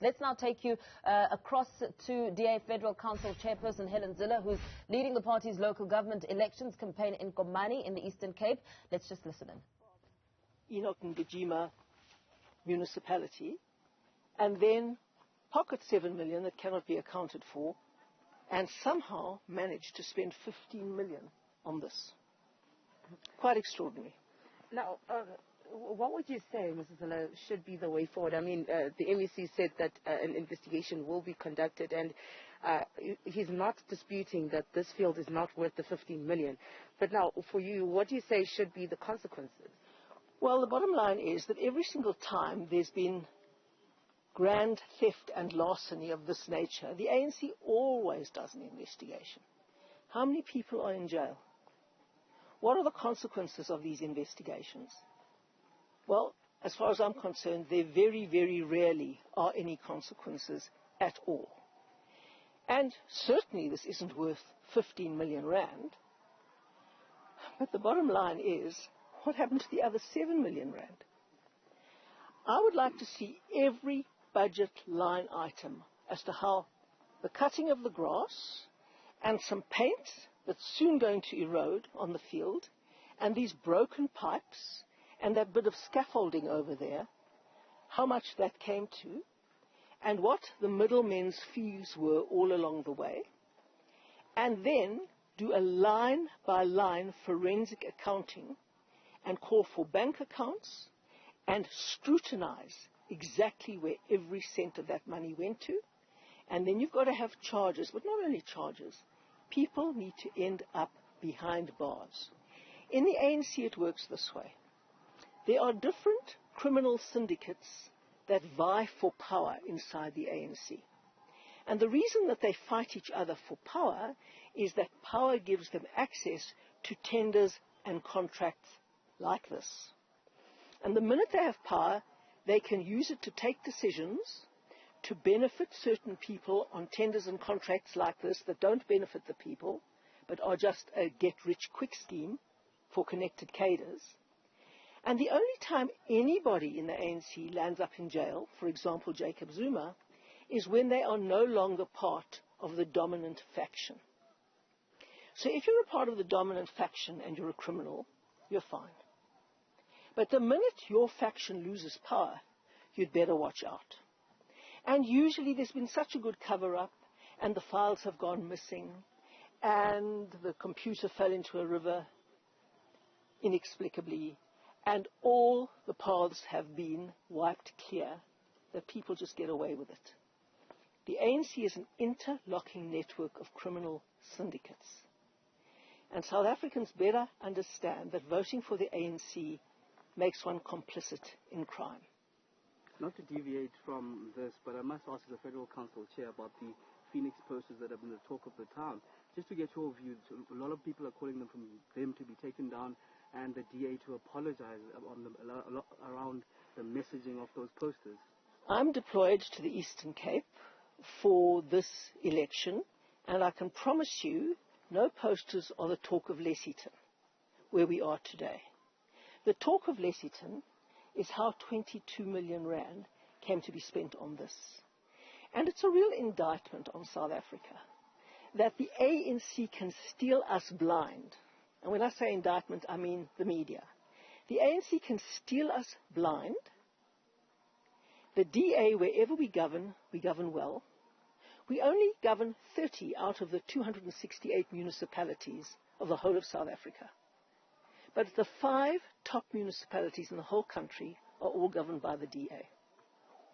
Let's now take you across to DA Federal Council Chairperson Helen Zille, who's leading the party's local government elections campaign in Komani in the Eastern Cape. Let's just listen in. Enoch Mgijima municipality, and then pocket 7 million that cannot be accounted for, and somehow managed to spend 15 million on this. Quite extraordinary. Now, what would you say, Mrs. Zille, should be the way forward? I mean, the MEC said that an investigation will be conducted, and he's not disputing that this field is not worth the 15 million. But now, for you, what do you say should be the consequences? Well, the bottom line is that every single time there's been grand theft and larceny of this nature, the ANC always does an investigation. How many people are in jail? What are the consequences of these investigations? Well, as far as I'm concerned, there very, very rarely are any consequences at all. And certainly this isn't worth 15 million rand. But the bottom line is, what happened to the other 7 million rand? I would like to see every budget line item as to how the cutting of the grass and some paint that's soon going to erode on the field, and these broken pipes, and that bit of scaffolding over there, how much that came to, and what the middlemen's fees were all along the way, and then do a line-by-line forensic accounting and call for bank accounts and scrutinize exactly where every cent of that money went to. And then you've got to have charges, but not only charges. People need to end up behind bars. In the ANC it works this way. There are different criminal syndicates that vie for power inside the ANC. And the reason that they fight each other for power is that power gives them access to tenders and contracts like this. And the minute they have power, they can use it to take decisions to benefit certain people on tenders and contracts like this that don't benefit the people, but are just a get-rich-quick scheme for connected cadres. And the only time anybody in the ANC lands up in jail, for example Jacob Zuma, is when they are no longer part of the dominant faction. So if you're a part of the dominant faction and you're a criminal, you're fine. But the minute your faction loses power, you'd better watch out. And usually there's been such a good cover-up, and the files have gone missing, and the computer fell into a river inexplicably, and all the paths have been wiped clear, that people just get away with it. The ANC is an interlocking network of criminal syndicates. And South Africans better understand that voting for the ANC makes one complicit in crime. Not to deviate from this, but I must ask the Federal Council Chair about the Phoenix posters that have been the talk of the town. Just to get your views, a lot of people are calling them to be taken down, and the DA to apologize around the messaging of those posters. I'm deployed to the Eastern Cape for this election, and I can promise you no posters are the talk of Lesseyton, where we are today. The talk of Lesseyton is how 22 million rand came to be spent on this. And it's a real indictment on South Africa that the ANC can steal us blind. And when I say indictment, I mean the media. The ANC can steal us blind. The DA, wherever we govern well. We only govern 30 out of the 268 municipalities of the whole of South Africa. But the 5 top municipalities in the whole country are all governed by the DA.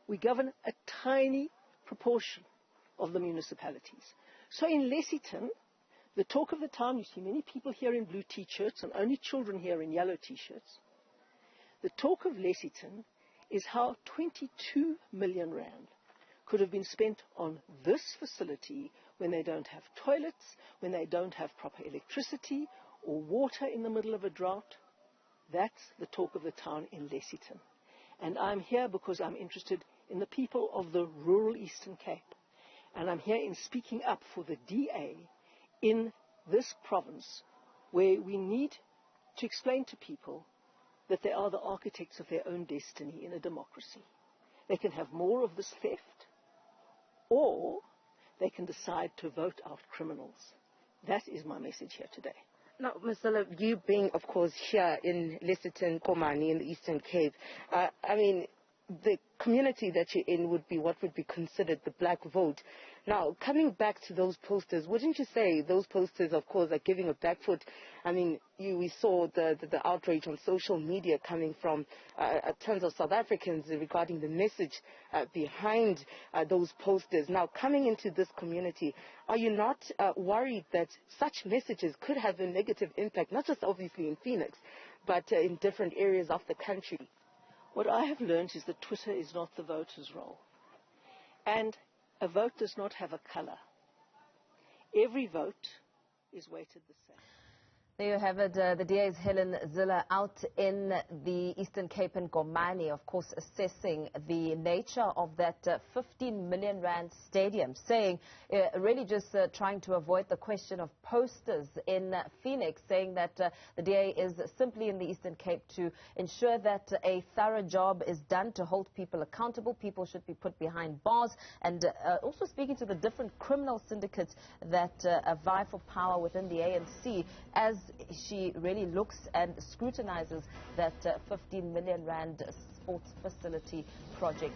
We govern a tiny proportion of the municipalities. So in Lesseyton, the talk of the town, you see many people here in blue T-shirts and only children here in yellow T-shirts. The talk of Lesseyton is how 22 million rand could have been spent on this facility when they don't have toilets, when they don't have proper electricity or water in the middle of a drought. That's the talk of the town in Lesseyton. And I'm here because I'm interested in the people of the rural Eastern Cape. And I'm here in speaking up for the DA in this province, where we need to explain to people that they are the architects of their own destiny in a democracy. They can have more of this theft, or they can decide to vote out criminals. That is my message here today. Now, Ms. Zille, you being, of course, here in Lesseyton, Komani, in the Eastern Cape, I mean, the community that you're in would be what would be considered the black vote. Now, coming back to those posters, wouldn't you say those posters, of course, are giving a back foot? I mean, we saw the outrage on social media coming from tons of South Africans regarding the message behind those posters. Now, coming into this community, are you not worried that such messages could have a negative impact, not just obviously in Phoenix, but in different areas of the country? What I have learned is that Twitter is not the voter's role. And a vote does not have a color. Every vote is weighted the same. There you have it. The DA's Helen Zille out in the Eastern Cape and Komani, of course, assessing the nature of that 15 million rand stadium, saying really just trying to avoid the question of posters in Phoenix, saying that the DA is simply in the Eastern Cape to ensure that a thorough job is done to hold people accountable. People should be put behind bars, and also speaking to the different criminal syndicates that vie for power within the ANC, as she really looks and scrutinizes that 15 million rand sports facility project.